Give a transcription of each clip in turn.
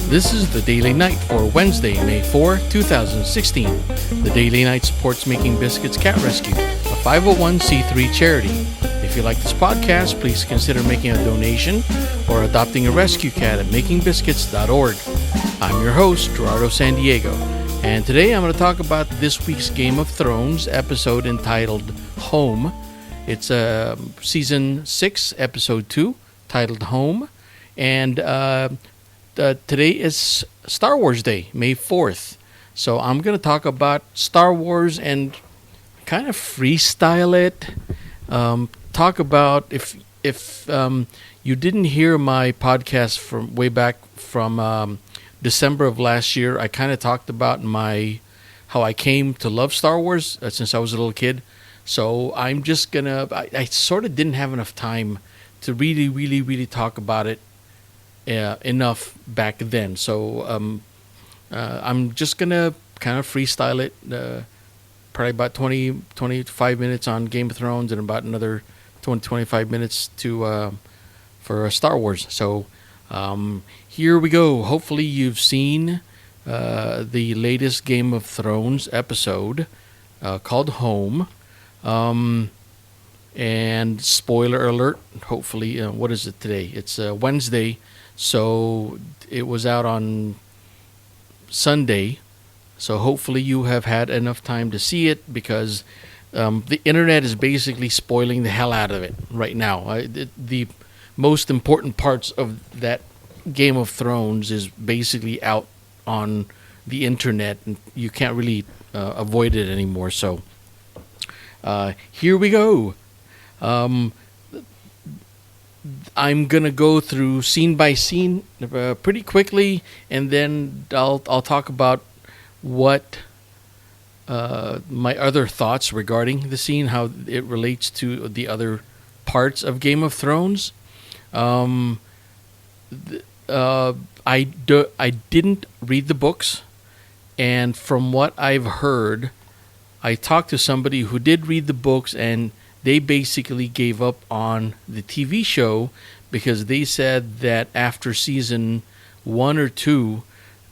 This is the Daily Night for Wednesday, May 4, 2016. The Daily Night supports Making Biscuits Cat Rescue, a 501c3 charity. If you like this podcast, please consider making a donation or adopting a rescue cat at makingbiscuits.org. I'm your host, Gerardo San Diego, and today I'm going to talk about this week's Game of Thrones episode entitled Home. It's Season 6, Episode 2, titled Home, and today is Star Wars Day, May 4th. So I'm going to talk about Star Wars and kind of freestyle it. Talk about if you didn't hear my podcast from way back from December of last year, I kind of talked about how I came to love Star Wars since I was a little kid. So I'm just I sort of didn't have enough time to really talk about it enough back then. So I'm just going to kind of freestyle it, probably about 25 minutes on Game of Thrones and about another 25 minutes for Star Wars. So here we go. Hopefully you've seen the latest Game of Thrones episode called Home. And spoiler alert, hopefully, what is it today? It's Wednesday. So it was out on Sunday. So hopefully you have had enough time to see it, because the internet is basically spoiling the hell out of it right now. The most important parts of that Game of Thrones is basically out on the internet, and you can't really avoid it anymore. So here we go. I'm gonna go through scene by scene pretty quickly, and then I'll talk about what my other thoughts regarding the scene, how it relates to the other parts of Game of Thrones. I didn't read the books, and from what I've heard, I talked to somebody who did read the books, and they basically gave up on the TV show because they said that after season 1 or 2,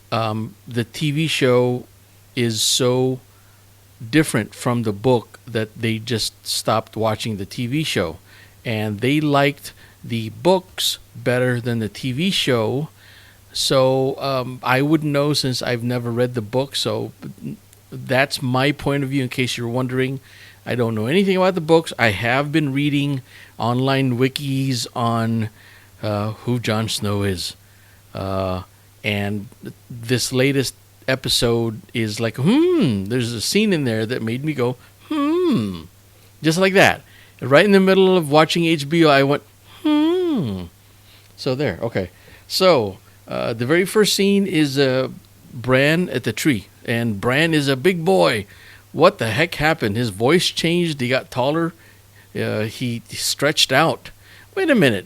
the TV show is so different from the book that they just stopped watching the TV show. And they liked the books better than the TV show. So I wouldn't know, since I've never read the book. So that's my point of view, in case you're wondering. I don't know anything about the books. I have been reading online wikis on who Jon Snow is. And this latest episode is like, there's a scene in there that made me go, just like that. Right in the middle of watching HBO, I went, So there, okay. So the very first scene is Bran at the tree. And Bran is a big boy. What the heck happened? His voice changed. He got taller. He stretched out. Wait a minute.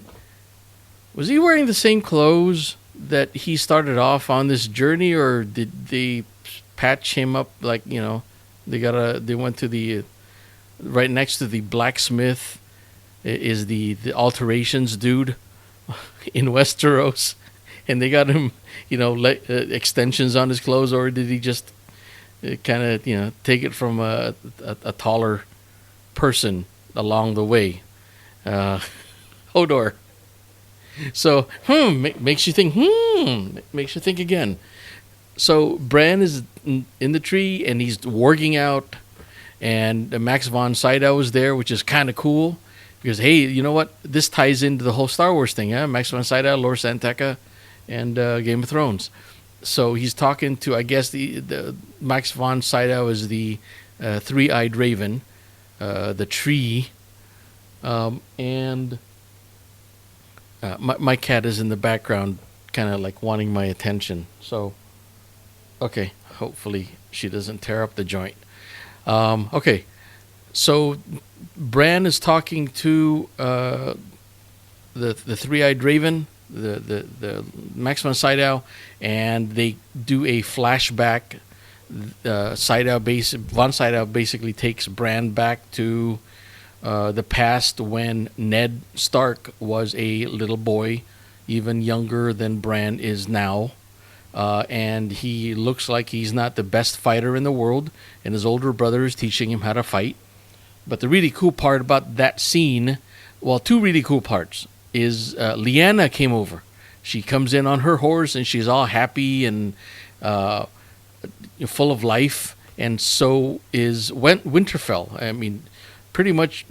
Was he wearing the same clothes that he started off on this journey, or did they patch him up? Like, they went to the right next to the blacksmith is the alterations dude in Westeros, and they got him, extensions on his clothes, or did he just kind of, take it from a taller person along the way? Hodor. So, makes you think, makes you think again. So, Bran is in the tree, and he's warging out, and Max von Sydow is there, which is kind of cool, because, hey, you know what? This ties into the whole Star Wars thing, yeah? Max von Sydow, Lor San Tekka, and Game of Thrones. So he's talking to, I guess, the Max von Sydow is the three-eyed raven, the tree, and my cat is in the background, kind of like wanting my attention. So, okay, hopefully she doesn't tear up the joint. Okay, so Bran is talking to the three-eyed raven, the Max von Sydow, and they do a flashback. Von Sydow basically takes Bran back to the past, when Ned Stark was a little boy, even younger than Bran is now. and he looks like he's not the best fighter in the world, and his older brother is teaching him how to fight. But the really cool part about that scene, well, two really cool parts, is Leanna came over. She comes in on her horse, and she's all happy and full of life, and so is Winterfell. I mean, pretty much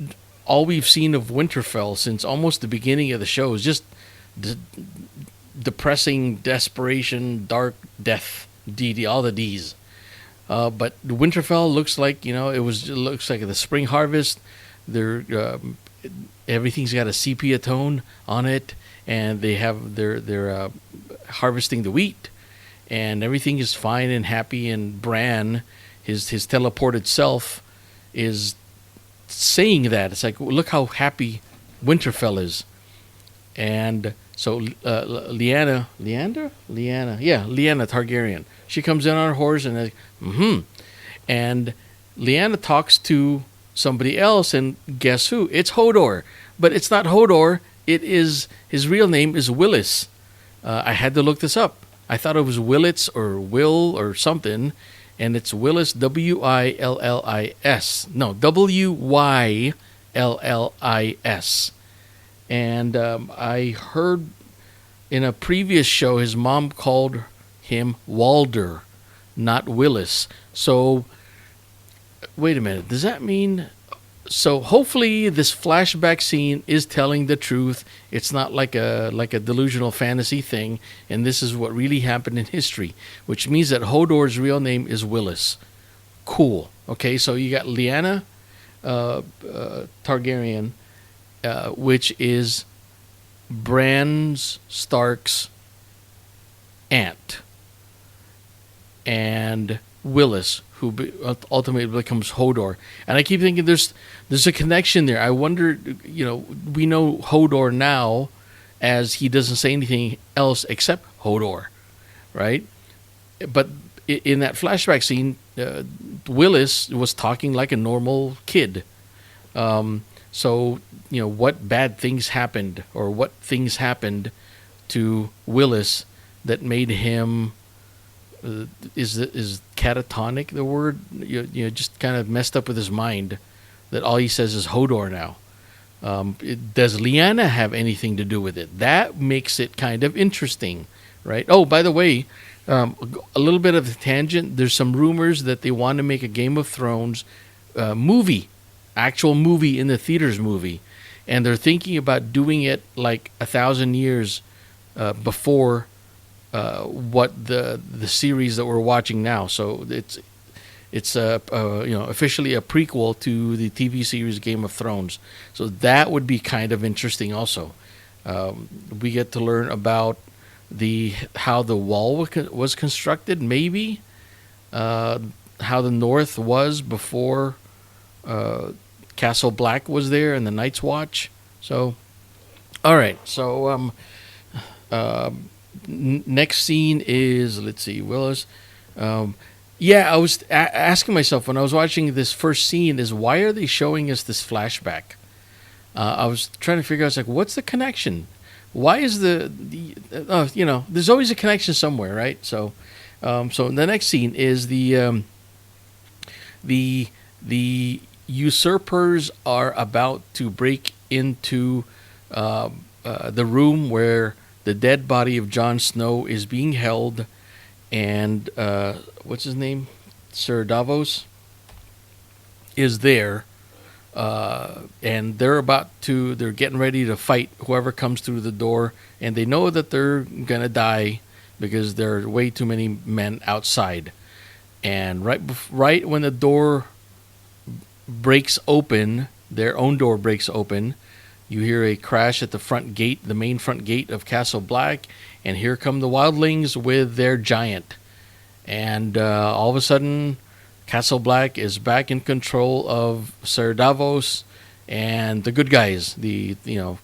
all we've seen of Winterfell since almost the beginning of the show is just depressing, desperation, dark, death, all the D's. But Winterfell looks like, it looks like the spring harvest. Everything's got a sepia tone on it, and they're harvesting the wheat, and everything is fine and happy. And Bran, his teleported self, is saying that. It's like, look how happy Winterfell is. And so Leanna Targaryen, she comes in on her horse and and Leanna talks to somebody else, and guess who? It's Hodor. But it's not Hodor. It is, his real name is Wyllis. I had to look this up. I thought it was Willits or Will or something, and it's Wyllis, Willis. No, Wyllis. And I heard in a previous show his mom called him Walder, not Willis. So, wait a minute. Does that mean... So hopefully this flashback scene is telling the truth. It's not like a delusional fantasy thing, and this is what really happened in history, which means that Hodor's real name is Wyllis. Cool. Okay, so you got Leanna Targaryen, which is Bran Stark's aunt, and Wyllis, who ultimately becomes Hodor. And I keep thinking there's a connection there. I wonder, we know Hodor now as he doesn't say anything else except Hodor, right? But in that flashback scene, Wyllis was talking like a normal kid. So, what bad things happened, or what things happened to Wyllis that made him... is catatonic the word? Just kind of messed up with his mind, that all he says is Hodor now. Does Leanna have anything to do with it? That makes it kind of interesting, right? Oh, by the way, a little bit of a tangent. There's some rumors that they want to make a Game of Thrones actual movie in the theaters movie, and they're thinking about doing it like 1,000 years before what the series that we're watching now. So it's officially a prequel to the TV series Game of Thrones. So that would be kind of interesting also. We get to learn about how the wall was constructed, maybe how the North was before Castle Black was there and the Night's Watch. So, all right. So next scene is, let's see, Willis. I was asking myself when I was watching this first scene is, why are they showing us this flashback? I was trying to figure out, like, what's the connection? Why is there's always a connection somewhere, right? So the next scene is the usurpers are about to break into the room where the dead body of Jon Snow is being held, and what's his name? Sir Davos is there, and they're getting ready to fight whoever comes through the door, and they know that they're gonna die because there are way too many men outside. And right when the door breaks open, their own door breaks open, you hear a crash at the front gate, the main front gate of Castle Black, and here come the Wildlings with their giant. And all of a sudden, Castle Black is back in control of Sir Davos and the good guys, the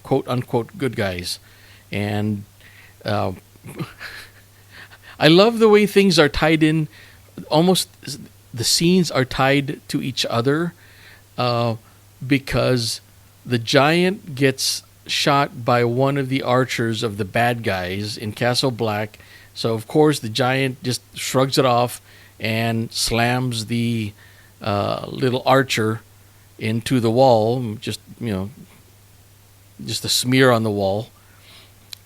quote unquote good guys. And I love the way things are tied in. Almost the scenes are tied to each other, because the giant gets shot by one of the archers of the bad guys in Castle Black. So of course the giant just shrugs it off and slams the little archer into the wall, just a smear on the wall.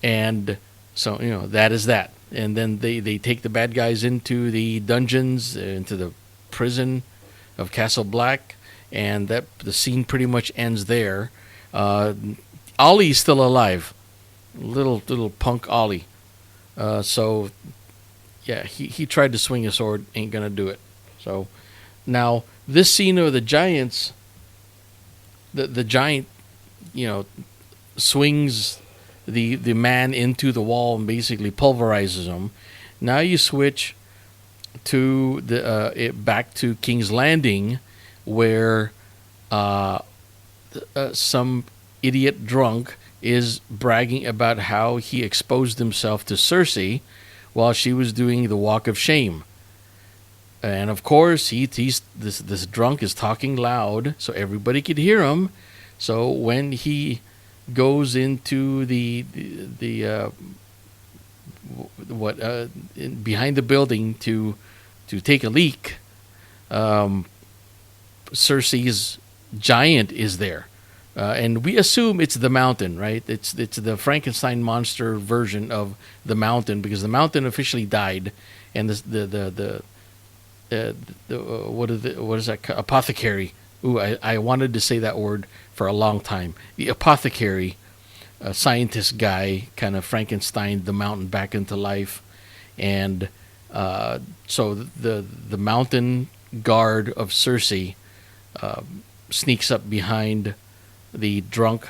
And so, that is that. And then they take the bad guys into the dungeons, into the prison of Castle Black, and the scene pretty much ends there. Ollie's still alive, little punk Ollie. So yeah, he tried to swing a sword, ain't gonna do it. So now this scene of the giants, the giant, swings the man into the wall and basically pulverizes him. Now you switch to back to King's Landing, where some idiot drunk is bragging about how he exposed himself to Cersei while she was doing the Walk of Shame. And of course, this drunk is talking loud so everybody could hear him. So when he goes into behind the building to take a leak, Cersei's giant is there, and we assume it's the Mountain, right? It's the Frankenstein monster version of the Mountain, because the Mountain officially died, and what is that, apothecary? Ooh, I wanted to say that word for a long time. The apothecary, scientist guy, kind of Frankenstein the Mountain back into life, and so the Mountain guard of Cersei sneaks up behind the drunk,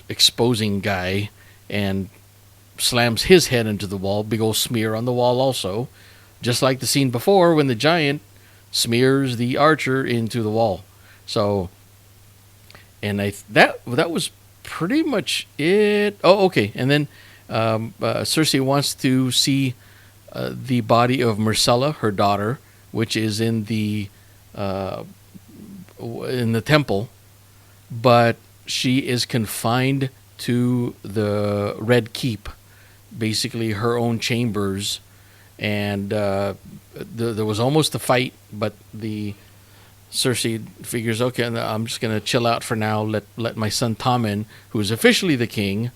exposing guy, and slams his head into the wall. Big old smear on the wall also, just like the scene before when the giant smears the archer into the wall. So, and that was pretty much it. Oh, okay. And then Cersei wants to see the body of Myrcella, her daughter, which is in the temple, but she is confined to the Red Keep, basically her own chambers. And there was almost a fight, but the Cersei figures, okay, I'm just going to chill out for now. Let my son Tommen, who is officially the king,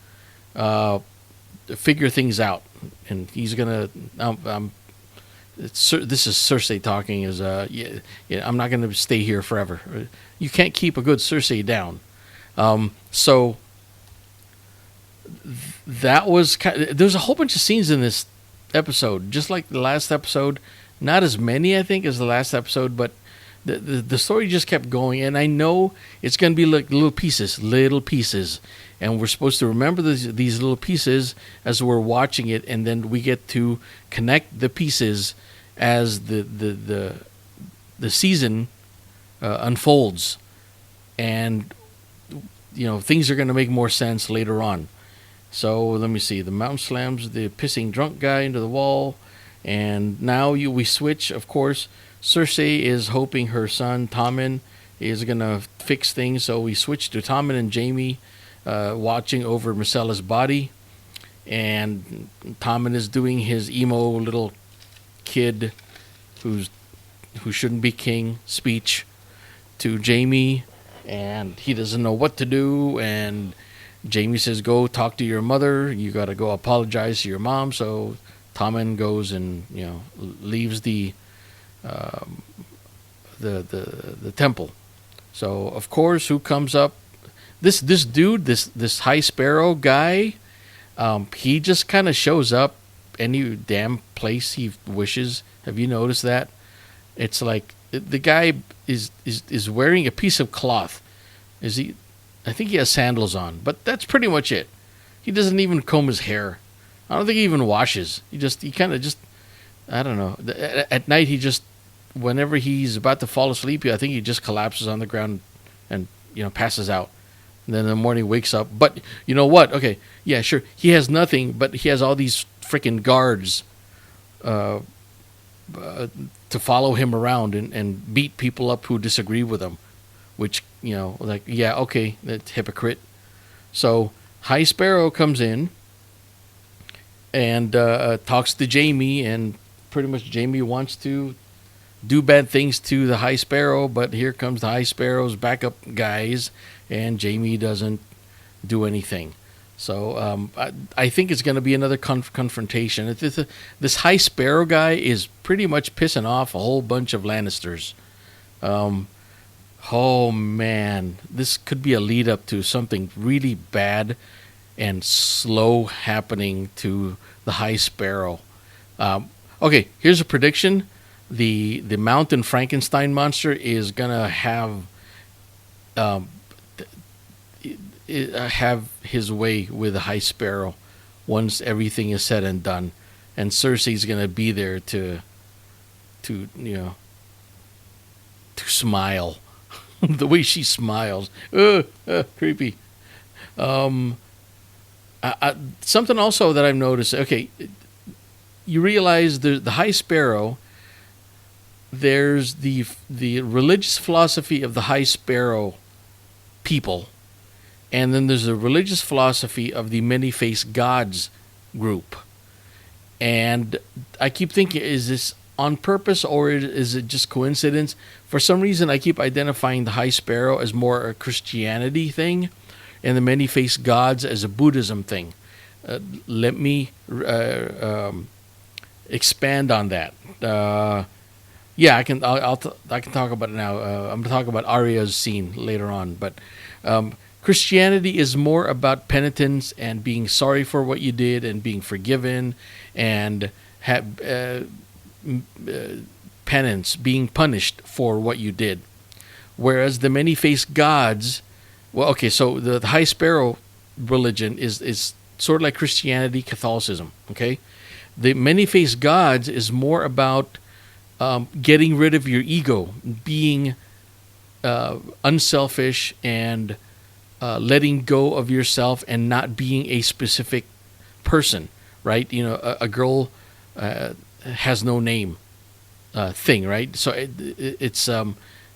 figure things out, and he's going to. This is Cersei talking. I'm not going to stay here forever. You can't keep a good Cersei down. So that was there's a whole bunch of scenes in this episode, just like the last episode. Not as many, I think, as the last episode, but the story just kept going. And I know it's going to be like little pieces, and we're supposed to remember these little pieces as we're watching it, and then we get to connect the pieces as the season unfolds, and things are going to make more sense later on. So let me see. The Mountain slams the pissing drunk guy into the wall, and now we switch. Of course, Cersei is hoping her son Tommen is going to fix things, so we switch to Tommen and Jaime watching over Myrcella's body, and Tommen is doing his emo little kid who shouldn't be king speech to Jaime, and he doesn't know what to do, and Jaime says, go talk to your mother, you got to go apologize to your mom. So Tommen goes and leaves the temple. So of course, who comes up? This dude, this High Sparrow guy, he just kind of shows up any damn place he wishes. Have you noticed that? It's like the guy is wearing a piece of cloth. Is he? I think he has sandals on, but that's pretty much it. He doesn't even comb his hair. I don't think he even washes. He kind of just, I don't know. At night, whenever he's about to fall asleep, I think he just collapses on the ground and passes out. And then in the morning wakes up. But you know what? Okay, yeah, sure. He has nothing, but he has all these freaking guards to follow him around and beat people up who disagree with him. Which, yeah, okay, that's hypocrite. So High Sparrow comes in, and talks to Jaime, and pretty much Jaime wants to do bad things to the High Sparrow, but here comes the High Sparrow's backup guys, and Jaime doesn't do anything. So I think it's going to be another confrontation. This High Sparrow guy is pretty much pissing off a whole bunch of Lannisters. Oh man, this could be a lead up to something really bad and slow happening to the High Sparrow. Okay, here's a prediction. The Mountain Frankenstein monster is gonna have his way with the High Sparrow once everything is said and done, and Cersei's gonna be there to smile. The way she smiles, creepy. Something also that I've noticed. Okay, you realize the High Sparrow. There's the religious philosophy of the High Sparrow people, and then there's the religious philosophy of the many-faced gods group. And I keep thinking, is this on purpose or is it just coincidence? For some reason, I keep identifying the High Sparrow as more a Christianity thing, and the many-faced gods as a Buddhism thing. Let me expand on that. Yeah, I can. I can talk about it now. I'm going to talk about Arya's scene later on. But Christianity is more about penitence and being sorry for what you did and being forgiven and penance, being punished for what you did. Whereas the many-faced gods, well, okay, so the High Sparrow religion is sort of like Christianity, Catholicism. Okay, the many-faced gods is more about getting rid of your ego, being unselfish, and letting go of yourself and not being a specific person, right? You know, a girl has no name thing, right? So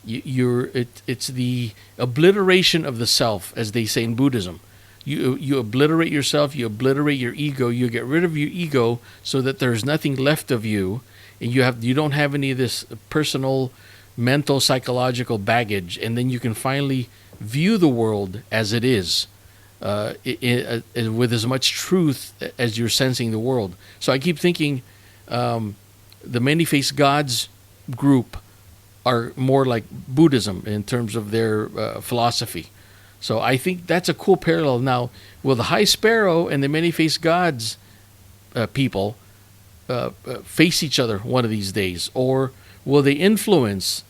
it's the obliteration of the self, as they say in Buddhism. You obliterate yourself, you obliterate your ego, you get rid of your ego so that there's nothing left of you. And you don't have any of this personal, mental, psychological baggage, and then you can finally view the world as it is, with as much truth as you're sensing the world. So I keep thinking the many-faced gods group are more like Buddhism in terms of their philosophy. So I think that's a cool parallel. Now, will the High Sparrow and the many-faced gods people face each other one of these days, or will they influence?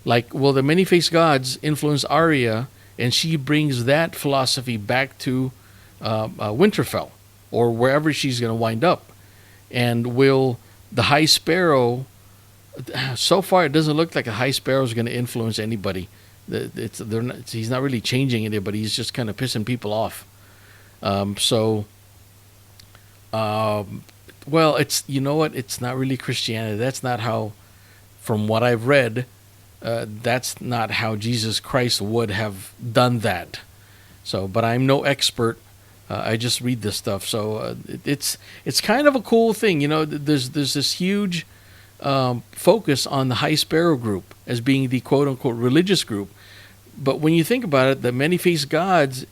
Like, will the many-faced gods influence Arya, and she brings that philosophy back to Winterfell, or wherever she's going to wind up? And will the High Sparrow? So far, it doesn't look like a High Sparrow is going to influence anybody. He's not really changing anybody. He's just kind of pissing people off. Well, you know what? It's not really Christianity. That's not how, from what I've read, that's not how Jesus Christ would have done that. So, but I'm no expert. I just read this stuff. So it's kind of a cool thing. You know, there's this huge focus on the High Sparrow group as being the quote unquote religious group. But when you think about it, the many-faced gods,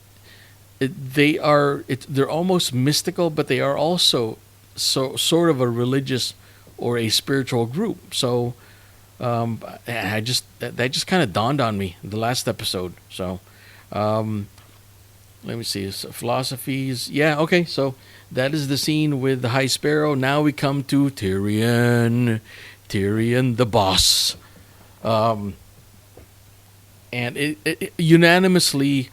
they're almost mystical, but they are also sort of a religious or a spiritual group. So that just kind of dawned on me the last episode. So let me see. So philosophies. Yeah, okay. So that is the scene with the High Sparrow. Now we come to Tyrion. Tyrion the boss. And it unanimously,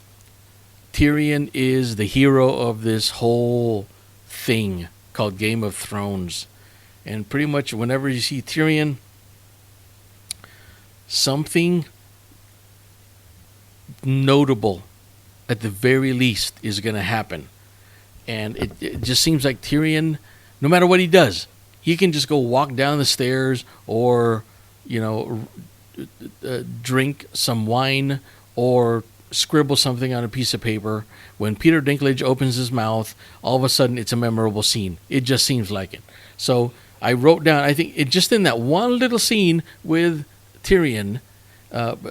Tyrion is the hero of this whole thing called Game of Thrones. And pretty much whenever you see Tyrion, something notable at the very least is going to happen. And it just seems like Tyrion, no matter what he does, he can just go walk down the stairs or, drink some wine or scribble something on a piece of paper. When Peter Dinklage opens his mouth, all of a sudden it's a memorable scene. It just seems like it. So I wrote down, I think it just in that one little scene with Tyrion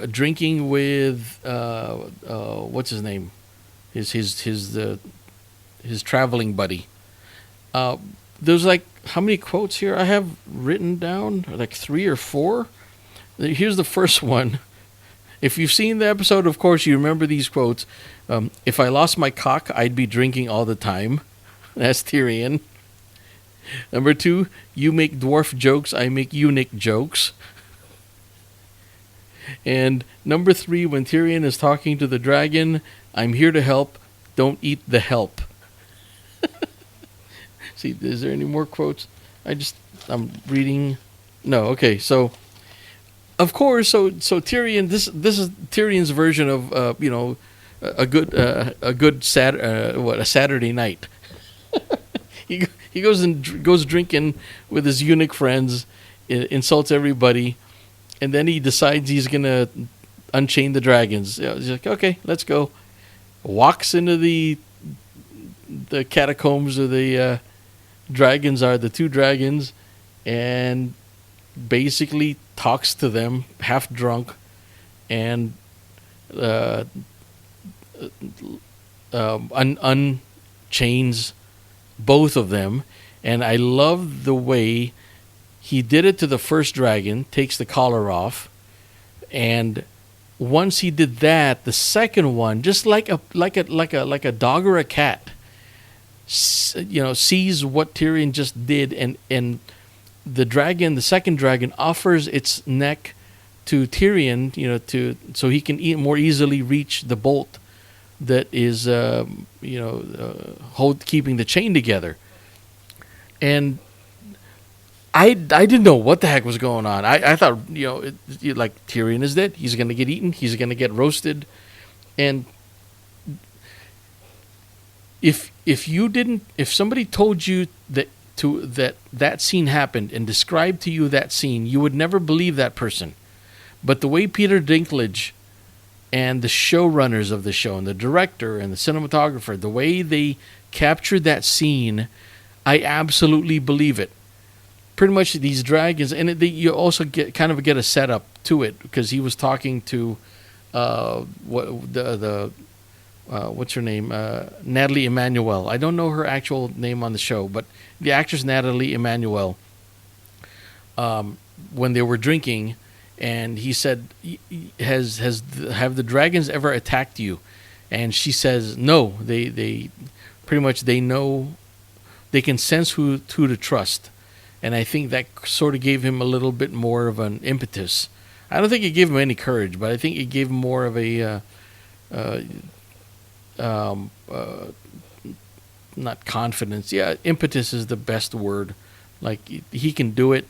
drinking with what's his name, his traveling buddy. There's like, how many quotes here I have written down? Like 3 or 4. Here's the first one. If you've seen the episode, of course, you remember these quotes. If I lost my cock, I'd be drinking all the time. That's Tyrion. Number 2, you make dwarf jokes, I make eunuch jokes. And number 3, when Tyrion is talking to the dragon, I'm here to help, don't eat the help. See, is there any more quotes? I'm reading. No, okay, so of course, so Tyrion. This is Tyrion's version of a good Saturday night. he goes drinking with his eunuch friends, insults everybody, and then he decides he's gonna unchain the dragons. He's like, okay, let's go. Walks into the catacombs of the dragons are the 2 dragons, and basically talks to them half drunk, and unchains both of them. And I love the way he did it to the first dragon, takes the collar off, and once he did that, the second one, just like a dog or a cat, sees what Tyrion just did, and the second dragon offers its neck to Tyrion, so he can more easily reach the bolt that is, keeping the chain together. And I didn't know what the heck was going on. I thought, like Tyrion is dead. He's going to get eaten. He's going to get roasted. And if somebody told you that scene happened and described to you that scene, you would never believe that person. But the way Peter Dinklage and the showrunners of the show and the director and the cinematographer, the way they captured that scene, I absolutely believe it. Pretty much these dragons, and you also get a setup to it, because he was talking to what's her name, Natalie Emmanuel. I don't know her actual name on the show, but the actress Natalie Emmanuel. When they were drinking, and he said, have the dragons ever attacked you? And she says no. They pretty much, they know, they can sense who to trust. And I think that sort of gave him a little bit more of an impetus. I don't think it gave him any courage, but I think it gave him more of a not confidence. Yeah, impetus is the best word. Like, he can do it.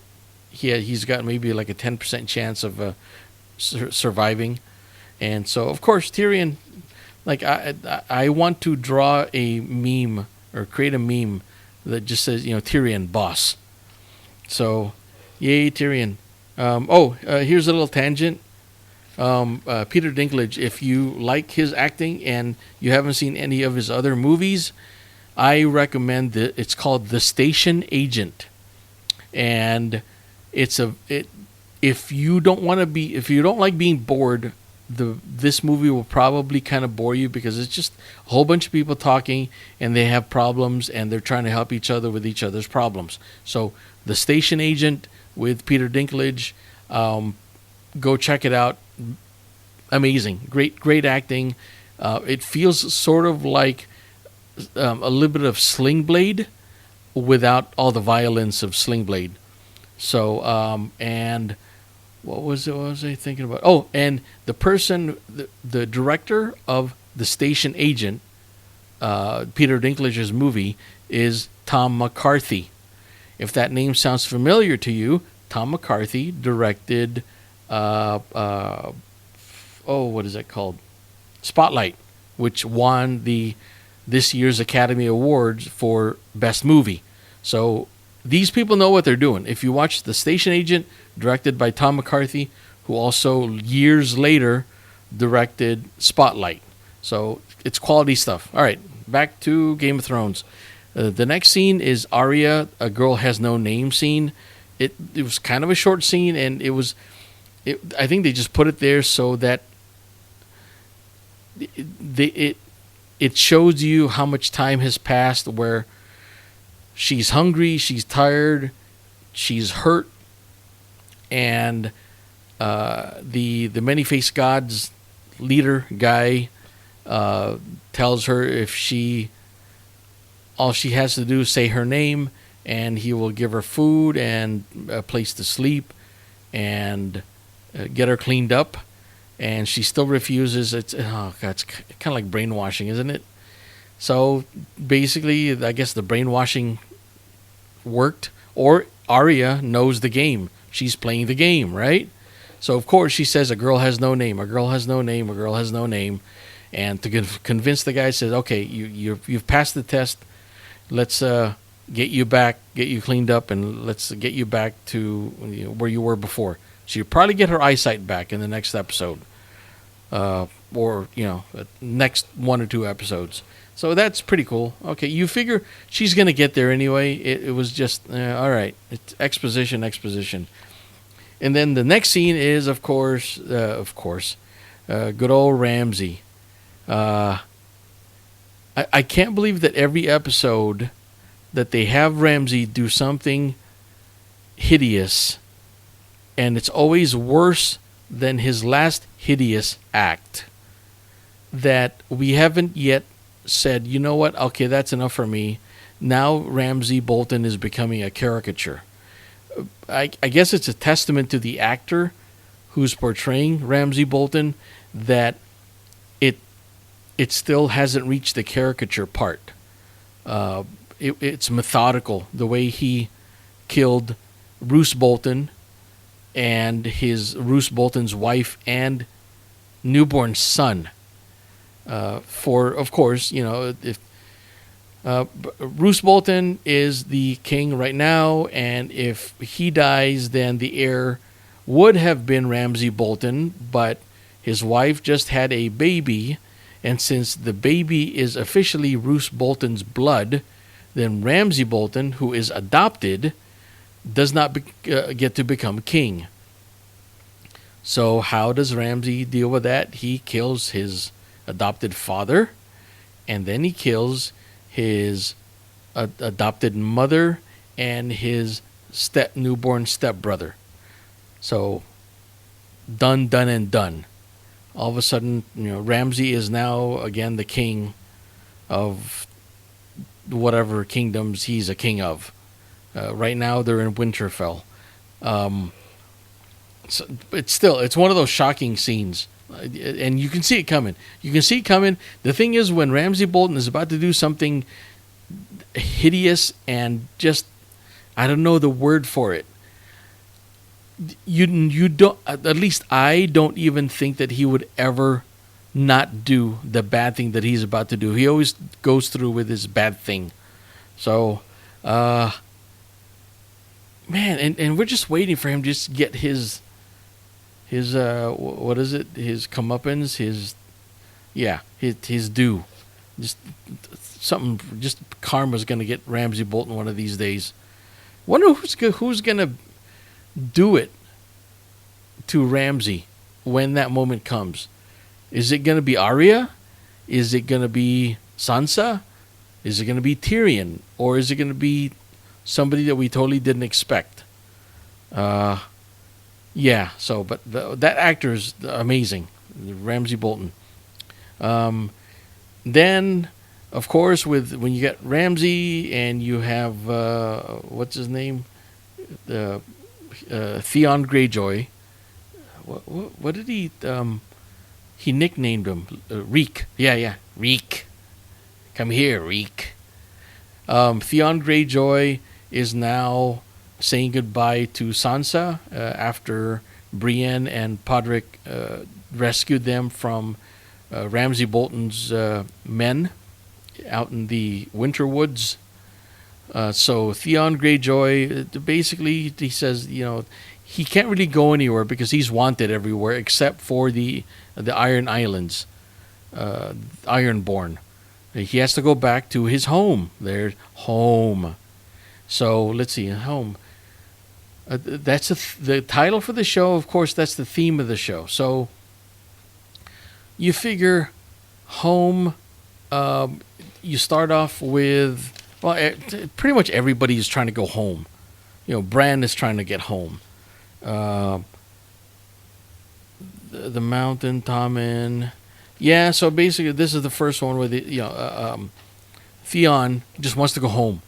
He's got maybe like a 10% chance of surviving. And so, of course, Tyrion, like, I want to draw a meme or create a meme that just says, Tyrion, boss. So, yay, Tyrion. Here's a little tangent. Peter Dinklage, if you like his acting and you haven't seen any of his other movies, I recommend it's called The Station Agent. And if you don't like being bored, this movie will probably kind of bore you, because it's just a whole bunch of people talking, and they have problems, and they're trying to help each other with each other's problems. So, The Station Agent with Peter Dinklage, go check it out. Amazing, great acting. It feels sort of like a little bit of Sling Blade without all the violence of Sling Blade. So, and what was I thinking about? Oh, and the person, the director of The Station Agent, Peter Dinklage's movie, is Tom McCarthy. If that name sounds familiar to you, Tom McCarthy directed, what is it called? Spotlight, which won this year's Academy Awards for Best Movie. So these people know what they're doing. If you watch The Station Agent, directed by Tom McCarthy, who also years later directed spotlight. So it's quality stuff. All right, back to Game of Thrones. The next scene is Arya, a girl has no name scene. It was kind of a short scene, and I think they just put it there so that it shows you how much time has passed, where she's hungry, she's tired, she's hurt, and the many-faced gods leader guy tells her if all she has to do is say her name, and he will give her food and a place to sleep and get her cleaned up. And she still refuses. It's kind of like brainwashing, isn't it? So basically, I guess the brainwashing worked, or Arya knows the game. She's playing the game, right? So of course she says, "A girl has no name. A girl has no name. A girl has no name." And to convince the guy, says, "Okay, you've passed the test. Let's get you back, get you cleaned up, and let's get you back to where you were before." So you probably get her eyesight back in the next episode, or next 1 or 2 episodes. So that's pretty cool. Okay, you figure she's gonna get there anyway. It was just all right. It's exposition. And then the next scene is, of course, good old Ramsay. I can't believe that every episode that they have Ramsay do something hideous, and it's always worse than his last hideous act, that we haven't yet said, you know what, okay, that's enough for me. Now Ramsay Bolton is becoming a caricature. I guess it's a testament to the actor who's portraying Ramsay Bolton that it still hasn't reached the caricature part. It's methodical, the way he killed Roose Bolton and Roose Bolton's wife and newborn son. For, of course, if Roose Bolton is the king right now, and if he dies, then the heir would have been Ramsay Bolton, but his wife just had a baby, and since the baby is officially Roose Bolton's blood, then Ramsay Bolton, who is adopted, does not get to become king. So how does Ramsay deal with that? He kills his adopted father, and then he kills his adopted mother and his newborn stepbrother. So done and done. All of a sudden, Ramsay is now again the king of whatever kingdoms he's a king of. Right now they're in Winterfell. So it's one of those shocking scenes, and you can see it coming. The thing is, when Ramsay Bolton is about to do something hideous and just, I don't know the word for it. You don't, at least I don't even think that he would ever not do the bad thing that he's about to do. He always goes through with his bad thing. So, man, and we're just waiting for him to just get his what is it? His comeuppance, his due. Just something. Just karma's gonna get Ramsay Bolton one of these days. Wonder who's gonna do it to Ramsay when that moment comes. Is it gonna be Arya? Is it gonna be Sansa? Is it gonna be Tyrion? Or is it gonna be somebody that we totally didn't expect? Yeah, so, but that actor is amazing, Ramsay Bolton. Then, of course, when you get Ramsay and you have, what's his name? Theon Greyjoy. What did he nicknamed him? Reek. Yeah, Reek. Come here, Reek. Theon Greyjoy is now saying goodbye to Sansa after Brienne and Podrick rescued them from Ramsay Bolton's men out in the winter woods. So Theon Greyjoy, basically, he says, he can't really go anywhere because he's wanted everywhere except for the Iron Islands, Ironborn. He has to go back to his home. There's home. So let's see, home. That's the title for the show. Of course, that's the theme of the show. So you figure home. You start off with, well, pretty much everybody is trying to go home. Bran is trying to get home. The mountain, Tommen. Yeah, so basically this is the first one where Theon just wants to go home.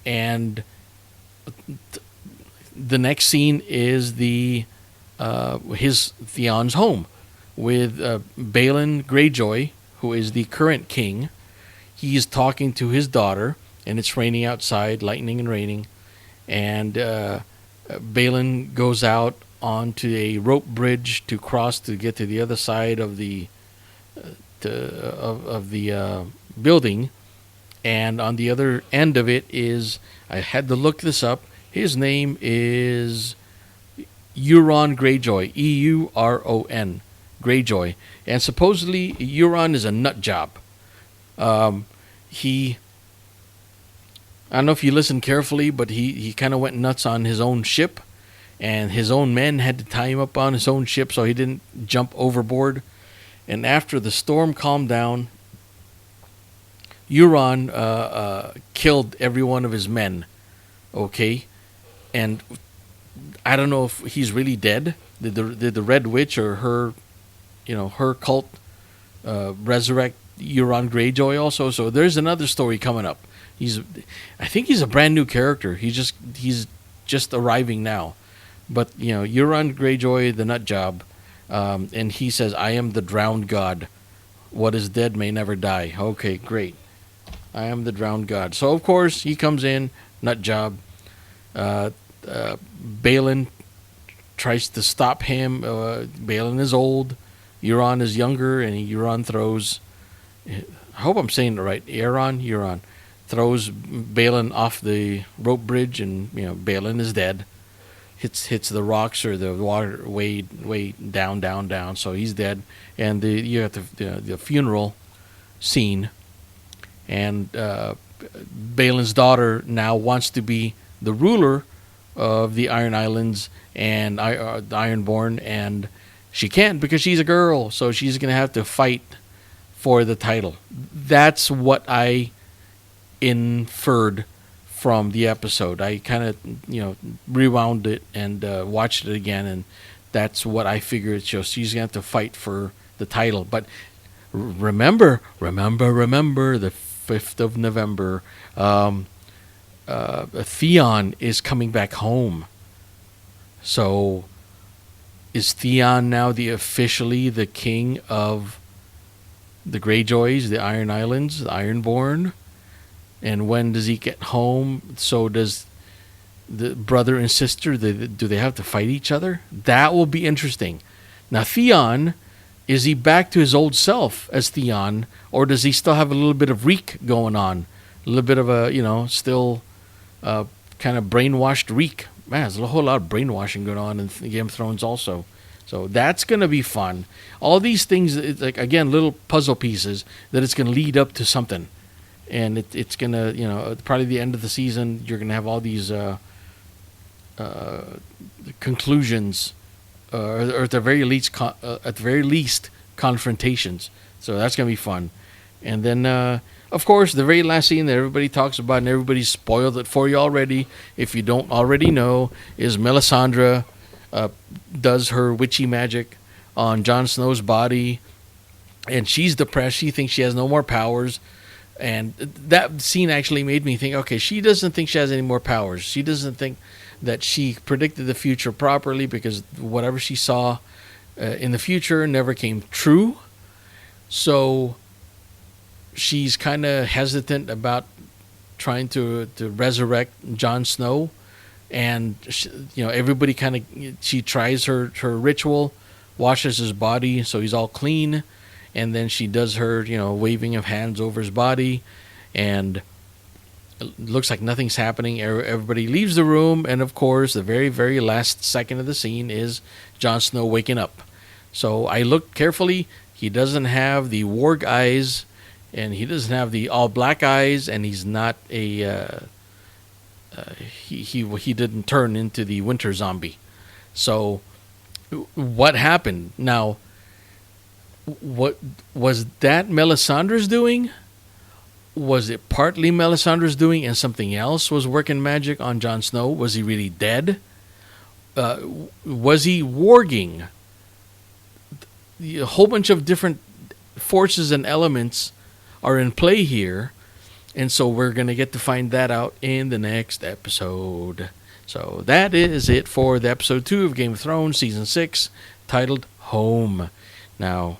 And the next scene is Theon's home with Balon Greyjoy, who is the current king. He's talking to his daughter, and it's raining outside, lightning and raining. And Balon goes out onto a rope bridge to cross to get to the other side of the building. And on the other end of it is, I had to look this up, his name is Euron Greyjoy, Euron Greyjoy. And supposedly Euron is a nut job. I don't know if you listened carefully, but he kind of went nuts on his own ship, and his own men had to tie him up on his own ship so he didn't jump overboard. And after the storm calmed down, Euron killed every one of his men. Okay, and I don't know if he's really dead. Did the Red Witch or her cult resurrect Euron Greyjoy also? So there's another story coming up. I think he's a brand new character. He's just arriving now. But Euron Greyjoy, the nut job, and he says, "I am the drowned god. What is dead may never die." Okay, great. I am the drowned god. So of course he comes in, nut job. Balon tries to stop him. Balon is old. Euron is younger, and Euron throws. I hope I'm saying it right. Euron throws Balon off the rope bridge, and Balon is dead. Hits the rocks or the water way down. So he's dead, and you have the funeral scene, and Balon's daughter now wants to be the ruler of the Iron Islands and the Ironborn, and she can't because she's a girl, so she's gonna have to fight for the title. That's what I inferred from the episode. I kind of rewound it and watched it again, and that's what I figured. So she's gonna have to fight for the title. But remember the 5th of November. Theon is coming back home. So is Theon now officially the king of the Greyjoys, the Iron Islands, the Ironborn? And when does he get home? So does the brother and sister, do they have to fight each other? That will be interesting. Now Theon, is he back to his old self as Theon, or does he still have a little bit of reek going on? A little bit of a, still kind of brainwashed reek. Man, there's a whole lot of brainwashing going on in Game of Thrones also. So that's going to be fun. All these things, it's like, again, little puzzle pieces that it's going to lead up to something. And it's going to, probably the end of the season, you're going to have all these conclusions, or at the very least, confrontations. So that's going to be fun. And then, of course, the very last scene that everybody talks about and everybody's spoiled it for you already, if you don't already know, is Melisandre does her witchy magic on Jon Snow's body, and she's depressed. She thinks she has no more powers. And that scene actually made me think, okay, she doesn't think she has any more powers. She doesn't think that she predicted the future properly, because whatever she saw in the future never came true. So she's kind of hesitant about trying to resurrect Jon Snow. And everybody kind of, she tries her ritual, washes his body so he's all clean, and then she does her waving of hands over his body, and It looks like nothing's happening. Everybody leaves the room, and of course, the very, very last second of the scene is Jon Snow waking up. So I looked carefully. He doesn't have the warg eyes, and he doesn't have the all black eyes, and he's not a he didn't turn into the winter zombie. So what happened now? What was that Melisandre's doing? Was it partly Melisandre's doing and something else was working magic on Jon Snow? Was he really dead? Was he warging? A whole bunch of different forces and elements are in play here. And so we're going to get to find that out in the next episode. So that is it for the episode 2 of Game of Thrones, Season 6, titled Home. Now,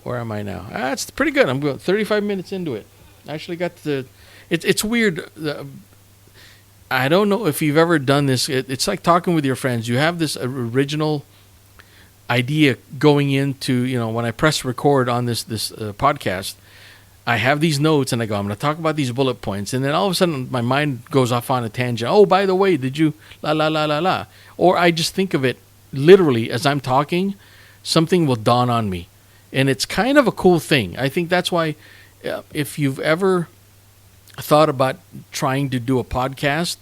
where am I now? It's pretty good. I'm going 35 minutes into it. I actually got the... It's weird. I don't know if you've ever done this. It's like talking with your friends. You have this original idea going into, when I press record on this podcast, I have these notes and I go, I'm going to talk about these bullet points. And then all of a sudden my mind goes off on a tangent. Oh, by the way, did you la la la la la? Or I just think of it literally as I'm talking, something will dawn on me. And it's kind of a cool thing. I think that's why if you've ever thought about trying to do a podcast,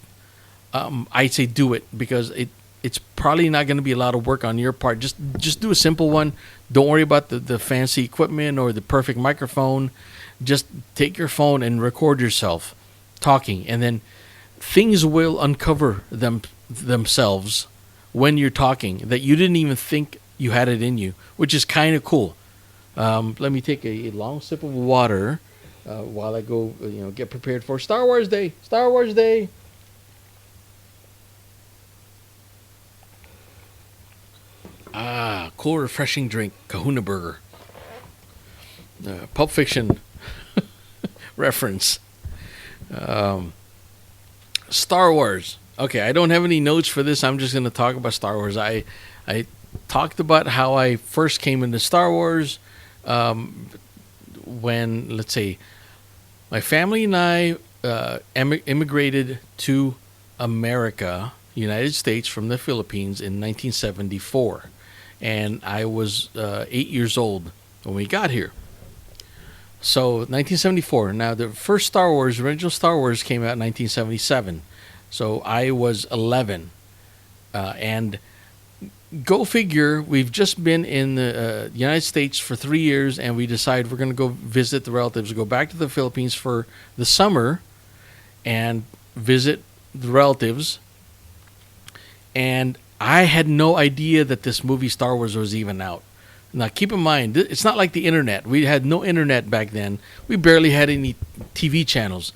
I'd say do it, because it's probably not going to be a lot of work on your part. Just do a simple one. Don't worry about the fancy equipment or the perfect microphone. Just take your phone and record yourself talking, and then things will uncover themselves when you're talking that you didn't even think you had it in you, which is kind of cool. Let me take a long sip of water while I go, get prepared for Star Wars Day. Star Wars Day. Cool, refreshing drink, Kahuna Burger. Pulp Fiction reference. Star Wars. Okay, I don't have any notes for this. I'm just going to talk about Star Wars. I talked about how I first came into Star Wars when, let's say, my family and I immigrated to America, United States, from the Philippines in 1974. And I was 8 years old when we got here. So 1974. Now the first Star Wars, original Star Wars, came out in 1977. So I was 11. And go figure, we've just been in the United States for 3 years, and we decide we're going to go visit the relatives, go back to the Philippines for the summer and visit the relatives. And I had no idea that this movie Star Wars was even out. Now, keep in mind, it's not like the internet. We had no internet back then. We barely had any TV channels.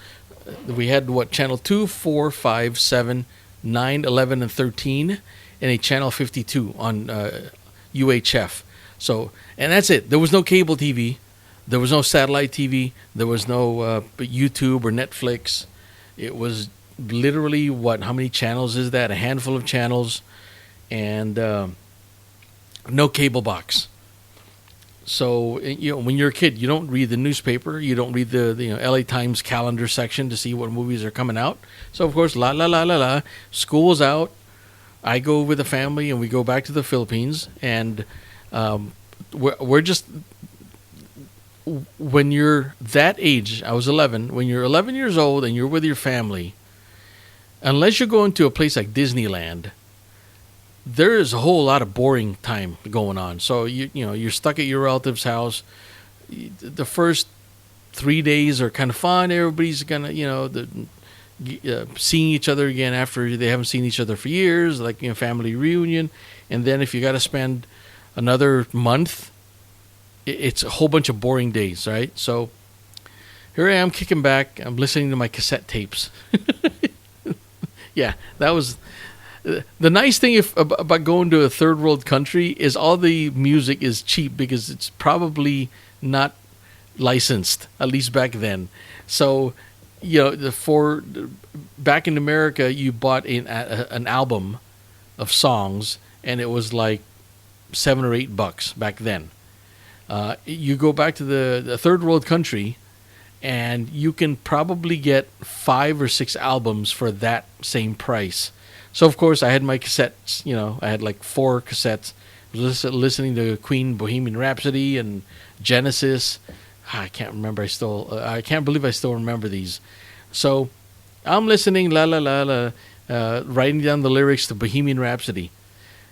We had, channel 2, 4, 5, 7, 9, 11, and 13, and a channel 52 on UHF. So, and that's it. There was no cable TV. There was no satellite TV. There was no YouTube or Netflix. It was literally, how many channels is that? A handful of channels, and no cable box. So, when you're a kid, you don't read the newspaper. You don't read the LA Times calendar section to see what movies are coming out. So, of course, school's out. I go with the family, and we go back to the Philippines. And we're just, when you're that age, I was 11. When you're 11 years old and you're with your family, unless you're going to a place like Disneyland, there is a whole lot of boring time going on. So you're stuck at your relative's house. The first 3 days are kind of fun. Everybody's gonna seeing each other again after they haven't seen each other for years, like family reunion. And then if you got to spend another month, it's a whole bunch of boring days, right? So here I am kicking back. I'm listening to my cassette tapes. Yeah, that was. The nice thing about going to a third world country is all the music is cheap because it's probably not licensed, at least back then. So, back in America, you bought an album of songs, and it was like $7 or $8 back then. You go back to the third world country, and you can probably get 5 or 6 albums for that same price. So of course I had my cassettes. I had like 4 cassettes, listening to Queen, Bohemian Rhapsody, and Genesis. I can't remember. I can't believe I still remember these. So I'm listening, la la la la, writing down the lyrics to Bohemian Rhapsody.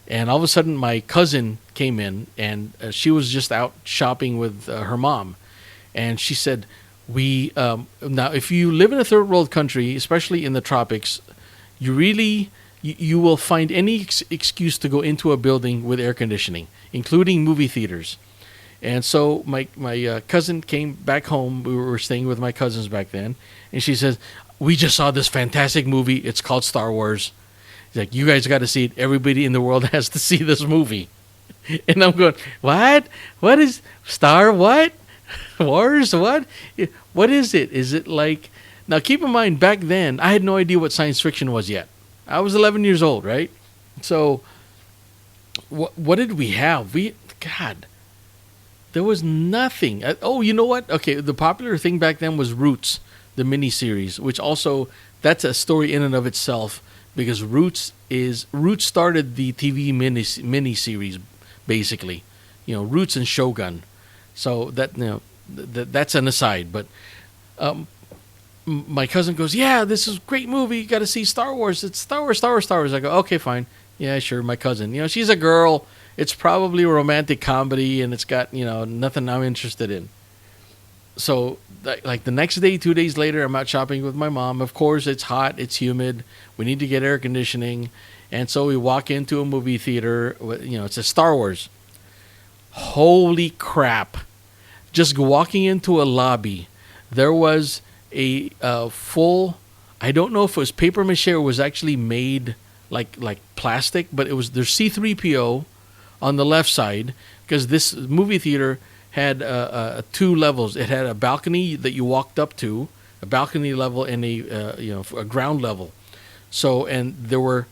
And all of a sudden, my cousin came in, and she was just out shopping with her mom. And she said, now, if you live in a third world country, especially in the tropics, you will find any excuse to go into a building with air conditioning, including movie theaters. And so my cousin came back home. We were staying with my cousins back then. And she says, we just saw this fantastic movie. It's called Star Wars. He's like, you guys got to see it. Everybody in the world has to see this movie. And I'm going, what? What is Star what? Wars what? What is it? Is it like... Now, keep in mind, back then, I had no idea what science fiction was yet. I was 11 years old, right? So, what did we have? God, there was nothing. Oh, you know what? Okay, the popular thing back then was Roots, the miniseries, which also, that's a story in and of itself, because Roots started the TV miniseries, basically. Roots and Shogun. So that's an aside. But my cousin goes, yeah, this is a great movie. You got to see Star Wars. It's Star Wars, Star Wars, Star Wars. I go, okay, fine. Yeah, sure. My cousin, she's a girl. It's probably a romantic comedy, and it's got, nothing I'm interested in. So, like the next day, 2 days later, I'm out shopping with my mom. Of course, it's hot. It's humid. We need to get air conditioning. And so we walk into a movie theater. It's a Star Wars. Holy crap. Just walking into a lobby, there was a full, I don't know if it was paper mache or was actually made like plastic, but there's C-3PO on the left side, because this movie theater had 2 levels. It had a balcony that you walked up to, a balcony level, and a ground level. So, and there were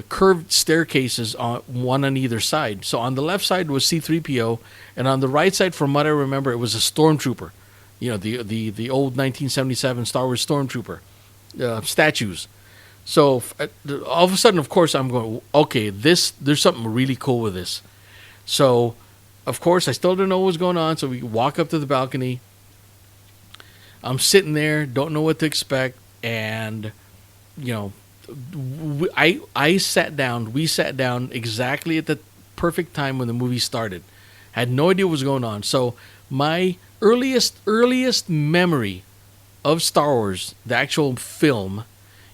curved staircases one on either side. So on the left side was C-3PO, and on the right side, from what I remember, it was a stormtrooper. The old 1977 Star Wars stormtrooper statues. So all of a sudden, of course, I'm going, okay, there's something really cool with this. So, of course, I still don't know what's going on. So we walk up to the balcony. I'm sitting there, don't know what to expect, and I sat down. We sat down exactly at the perfect time when the movie started. Had no idea what was going on. So my earliest memory of Star Wars, the actual film,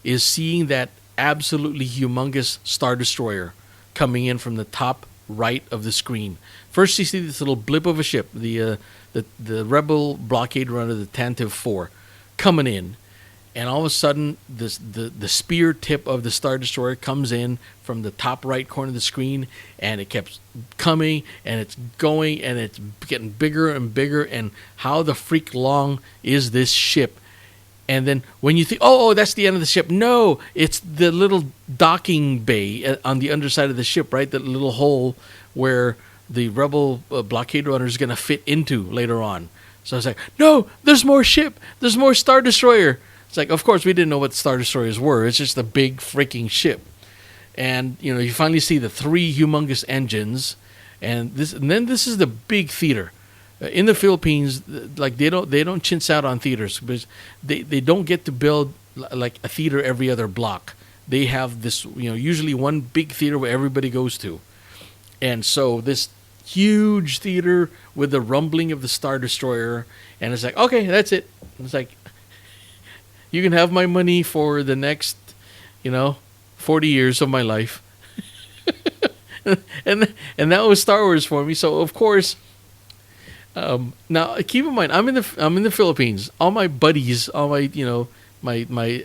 is seeing that absolutely humongous Star Destroyer coming in from the top right of the screen. First, you see this little blip of a ship, the Rebel blockade runner, the Tantive 4, coming in. And all of a sudden, the spear tip of the Star Destroyer comes in from the top right corner of the screen, and it kept coming, and it's going, and it's getting bigger and bigger, and how the freak long is this ship? And then when you think, oh, that's the end of the ship. No, it's the little docking bay on the underside of the ship, right? That little hole where the Rebel blockade runner is going to fit into later on. So I was like, no, there's more ship. There's more Star Destroyer. It's like, of course, we didn't know what Star Destroyers were. It's just a big freaking ship. And, you finally see the 3 humongous engines. And then this is the big theater. In the Philippines, like they don't chintz out on theaters, because they don't get to build like a theater every other block. They have this, usually one big theater where everybody goes to. And so this huge theater with the rumbling of the Star Destroyer, and it's like, okay, that's it. It's like, you can have my money for the next, 40 years of my life. and that was Star Wars for me. So of course, now keep in mind, I'm in the Philippines. All my buddies, all my my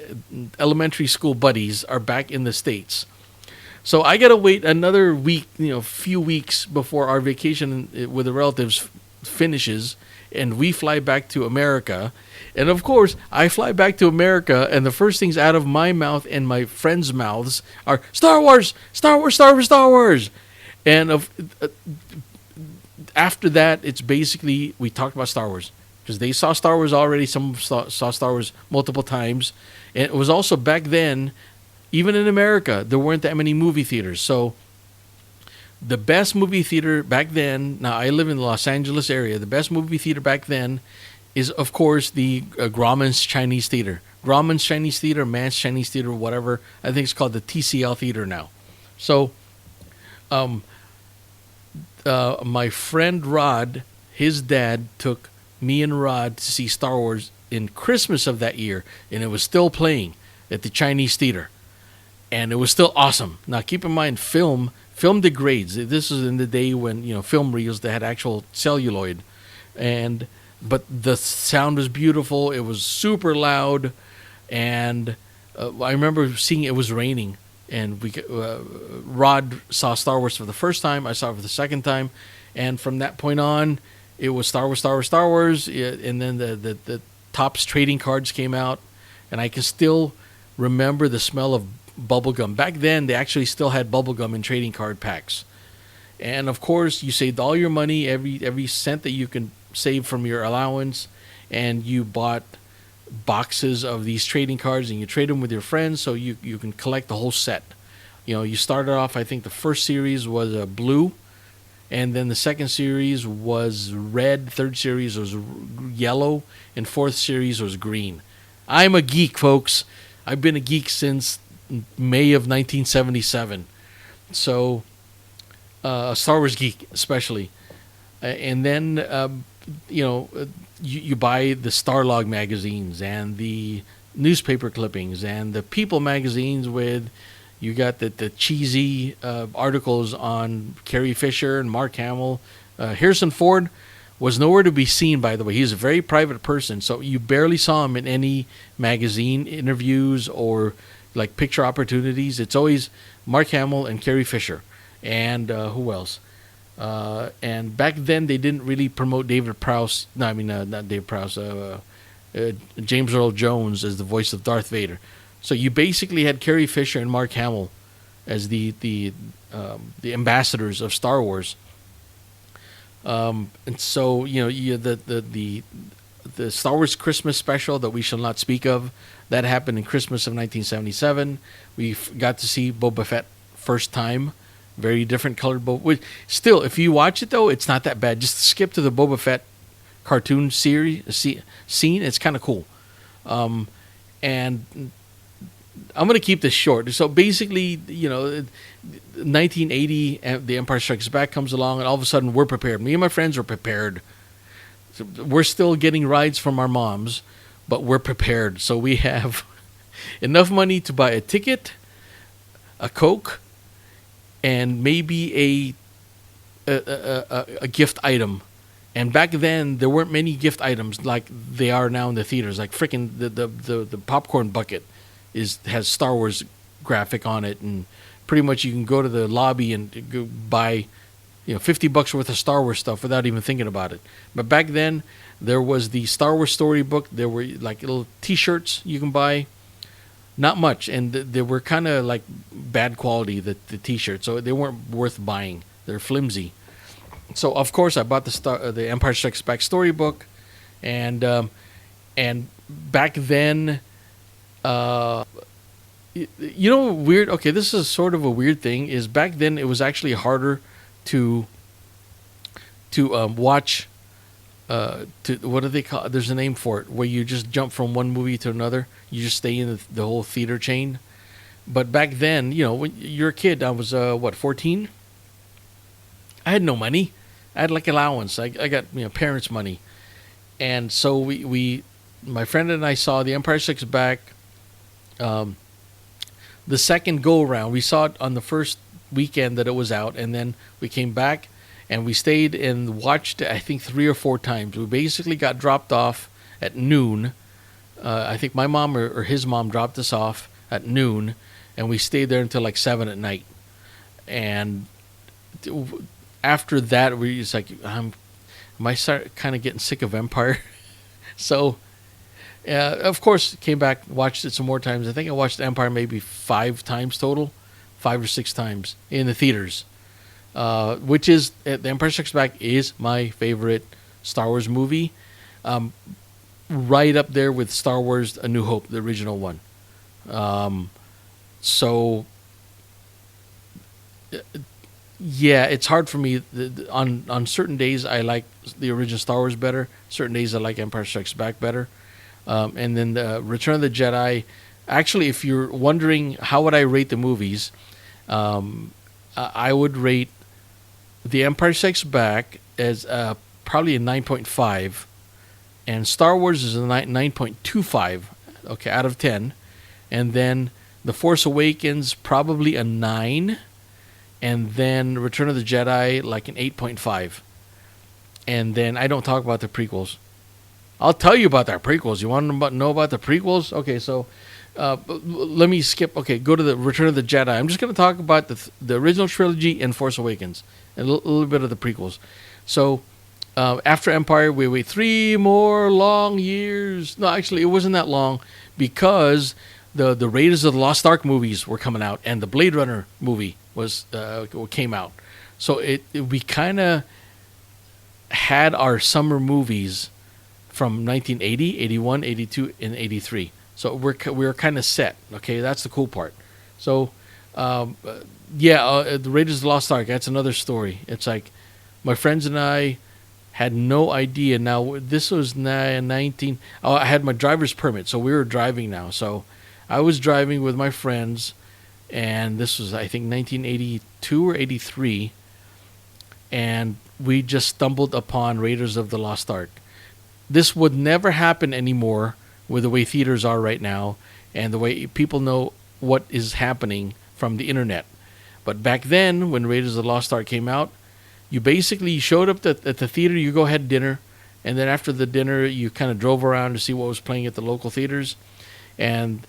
elementary school buddies are back in the States. So I gotta wait another week, few weeks before our vacation with the relatives finishes, and we fly back to America. And of course, I fly back to America, and the first things out of my mouth and my friends' mouths are Star Wars, Star Wars, Star Wars, Star Wars. And after that, it's basically, we talked about Star Wars. because they saw Star Wars already. Some saw Star Wars multiple times. And it was also back then, even in America, there weren't that many movie theaters. So the best movie theater back then, now I live in the Los Angeles area, the best movie theater back then is, of course, the Grauman's Chinese Theater. Grauman's Chinese Theater, Mann's Chinese Theater, whatever. I think it's called the TCL Theater now. So my friend Rod, his dad took me and Rod to see Star Wars in Christmas of that year, and it was still playing at the Chinese Theater. And it was still awesome. Now, keep in mind, film degrades. This is in the day when, film reels, they had actual celluloid. But the sound was beautiful. It was super loud. And I remember seeing it was raining. And Rod saw Star Wars for the first time. I saw it for the second time. And from that point on, it was Star Wars, Star Wars, Star Wars. And then the Topps trading cards came out. And I can still remember the smell of bubblegum. Back then, they actually still had bubblegum in trading card packs. And of course, you saved all your money, every cent that you can save from your allowance, and you bought boxes of these trading cards, and you trade them with your friends so you can collect the whole set. You started off, I think the first series was blue, and then the second series was red, third series was yellow, and fourth series was green. I'm a geek, folks. I've been a geek since May of 1977. So, Star Wars geek, especially. And then, you buy the Starlog magazines and the newspaper clippings and the People magazines with, you got the cheesy articles on Carrie Fisher and Mark Hamill. Harrison Ford was nowhere to be seen, by the way. He's a very private person, so you barely saw him in any magazine interviews or like picture opportunities. It's always Mark Hamill and Carrie Fisher. And who else? And back then, they didn't really promote David Prowse. No, I mean, not David Prowse. James Earl Jones as the voice of Darth Vader. So you basically had Carrie Fisher and Mark Hamill as the ambassadors of Star Wars. And so, the Star Wars Christmas special that we shall not speak of, that happened in Christmas of 1977. We got to see Boba Fett first time. Very different colored Boba. Still, if you watch it, though, it's not that bad. Just skip to the Boba Fett cartoon scene. It's kind of cool. And I'm going to keep this short. So basically, 1980, The Empire Strikes Back comes along, and all of a sudden we're prepared. Me and my friends are prepared. So we're still getting rides from our moms, but we're prepared. So we have enough money to buy a ticket, a Coke, and maybe a gift item. And back then, there weren't many gift items like they are now in the theaters. Like freaking the popcorn bucket has Star Wars graphic on it, and pretty much you can go to the lobby and go buy $50 worth of Star Wars stuff without even thinking about it. But back then, there was the Star Wars storybook. There were like little T-shirts you can buy. Not much, and they were kind of like bad quality, the T-shirts, so they weren't worth buying. They're flimsy. So of course I bought the Empire Strikes Back storybook, and back then, weird. Okay, this is sort of a weird thing. Is back then it was actually harder to watch. What do they call it? There's a name for it, where you just jump from one movie to another. You just stay in the whole theater chain. But back then, when you're a kid, I was 14. I had no money. I had like allowance. I got parents' money, and so we my friend and I saw The Empire Strikes Back. The second go around, we saw it on the first weekend that it was out, and then we came back. And we stayed and watched it, I think, 3 or 4 times. We basically got dropped off at noon. I think my mom or his mom dropped us off at noon. And we stayed there until like 7 at night. And after that, we just like, I start kind of getting sick of Empire. So, of course, came back, watched it some more times. I think I watched Empire maybe 5 times total. 5 or 6 times in the theaters. Which is, The Empire Strikes Back is my favorite Star Wars movie. right up there with Star Wars: A New Hope, the original one. So yeah, it's hard for me. On certain days, I like the original Star Wars better. Certain days, I like Empire Strikes Back better. And then the Return of the Jedi. Actually, if you're wondering how would I rate the movies, I would rate The Empire Strikes Back as probably a 9.5, and Star Wars is a 9.25. Okay, out of 10, and then The Force Awakens probably a 9. And then Return of the Jedi, like an 8.5. And then I don't talk about the prequels. I'll tell you about the prequels. You want to know about the prequels? Okay, so let me skip. Okay, go to the Return of the Jedi. I'm just going to talk about the original trilogy and Force Awakens. And a little bit of the prequels. So after Empire, we wait 3 more long years. No, actually, it wasn't that long because the Raiders of the Lost Ark movies were coming out. And the Blade Runner movie came out, so we kind of had our summer movies from 1980, 81, 82, and 83. So we're kind of set. Okay, that's the cool part. So the Raiders of the Lost Ark. That's another story. It's like my friends and I had no idea. Now this was 19. I had my driver's permit, so we were driving now. So I was driving with my friends. And this was, I think, 1982 or 83. And we just stumbled upon Raiders of the Lost Ark. This would never happen anymore with the way theaters are right now and the way people know what is happening from the internet. But back then, when Raiders of the Lost Ark came out, you basically showed up at the theater, you go had dinner, and then after the dinner, you kind of drove around to see what was playing at the local theaters. And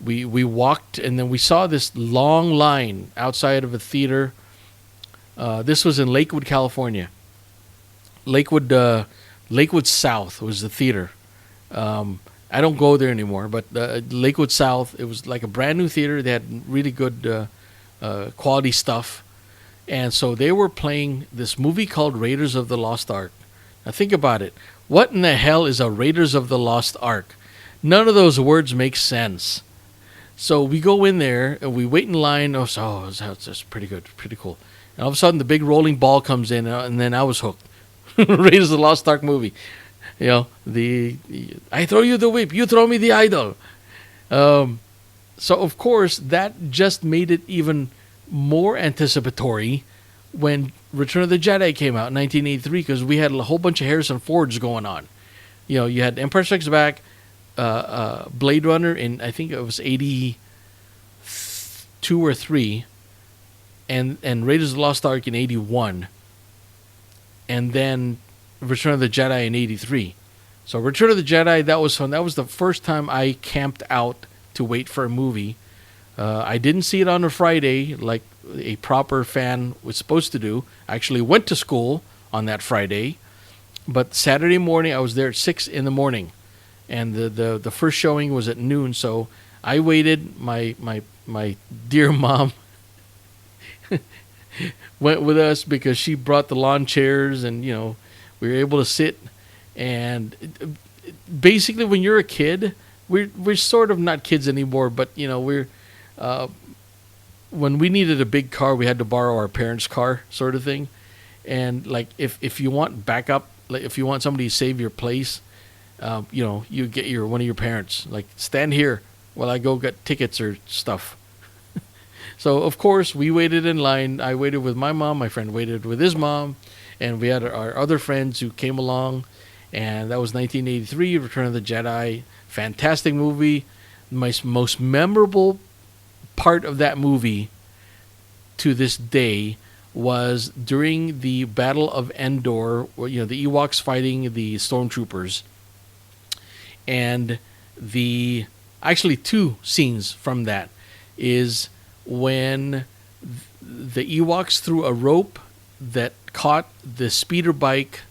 we walked, and then we saw this long line outside of a theater. This was in Lakewood, California. Lakewood South was the theater. I don't go there anymore, but Lakewood South, it was like a brand new theater. They had really good quality stuff. And so they were playing this movie called Raiders of the Lost Ark. Now think about it. What in the hell is a Raiders of the Lost Ark? None of those words make sense. So we go in there and we wait in line. It's just pretty good, pretty cool. And all of a sudden, the big rolling ball comes in, and then I was hooked. Raiders of the Lost Ark movie. You know, I throw you the whip, you throw me the idol. So of course, that just made it even more anticipatory when Return of the Jedi came out in 1983, because we had a whole bunch of Harrison Fords going on. You know, you had Empire Strikes Back, Blade Runner in, I think it was 82 or 3, and Raiders of the Lost Ark in 81, and then Return of the Jedi in 83. So Return of the Jedi, that was fun. That was the first time I camped out to wait for a movie. I didn't see it on a Friday like a proper fan was supposed to do. I actually went to school on that Friday, but Saturday morning I was there at 6 in the morning. And the first showing was at noon, so I waited. My dear mom went with us because she brought the lawn chairs, and we were able to sit. And basically, when you're a kid, we're sort of not kids anymore, but we're when we needed a big car, we had to borrow our parents' car, sort of thing. And like if you want backup, like if you want somebody to save your place. You get one of your parents, like, stand here while I go get tickets or stuff. So, of course, we waited in line. I waited with my mom. My friend waited with his mom. And we had our other friends who came along. And that was 1983, Return of the Jedi. Fantastic movie. My most memorable part of that movie to this day was during the Battle of Endor, where, the Ewoks fighting the Stormtroopers. And actually 2 scenes from that is when the Ewoks threw a rope that caught the speeder bike,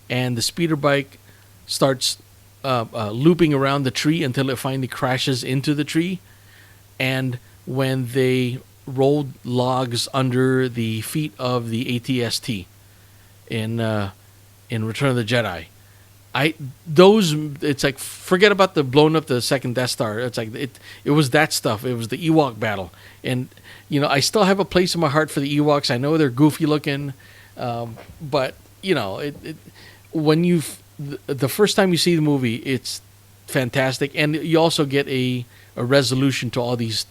and the speeder bike starts looping around the tree until it finally crashes into the tree. And when they rolled logs under the feet of the ATST in Return of the Jedi. I those it's like forget about the blowing up the second Death Star. It's like it was that stuff. It was the Ewok battle, and I still have a place in my heart for the Ewoks. I know they're goofy looking, but when the first time you see the movie, it's fantastic, and you also get a resolution to all these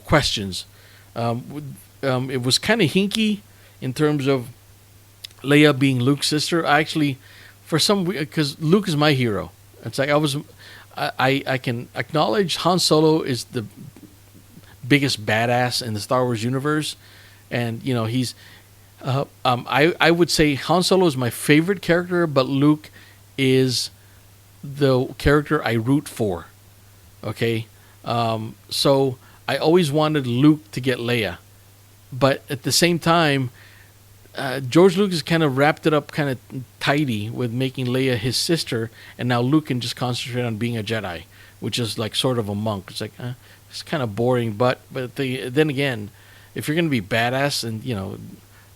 questions. It was kind of hinky in terms of Leia being Luke's sister. I actually, because Luke is my hero. It's like I can acknowledge Han Solo is the biggest badass in the Star Wars universe, and he's. I would say Han Solo is my favorite character, but Luke is the character I root for. Okay, so I always wanted Luke to get Leia, but at the same time. George Lucas kind of wrapped it up kind of tidy with making Leia his sister, and now Luke can just concentrate on being a Jedi, which is like sort of a monk. It's like it's kind of boring, but then again, if you're going to be badass and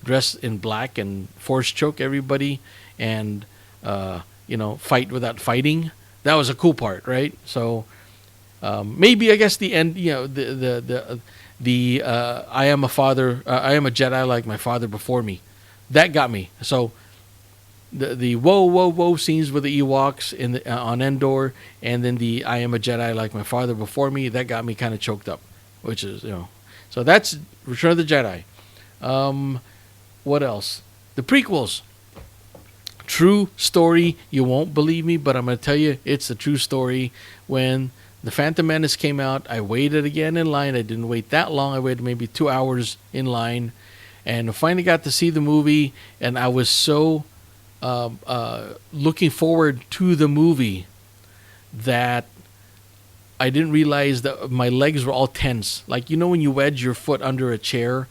dress in black and force choke everybody and fight without fighting, that was a cool part, right? So maybe I guess the end, the I am a father, I am a Jedi like my father before me. That got me. So the whoa scenes with the Ewoks on Endor, and then the I am a Jedi like my father before me, that got me kind of choked up, which is So that's Return of the Jedi. What else? The prequels. True story. You won't believe me, but I'm going to tell you it's a true story. When The Phantom Menace came out, I waited again in line. I didn't wait that long. I waited maybe 2 hours in line. And I finally got to see the movie. And I was so looking forward to the movie that I didn't realize that my legs were all tense. Like, when you wedge your foot under a chair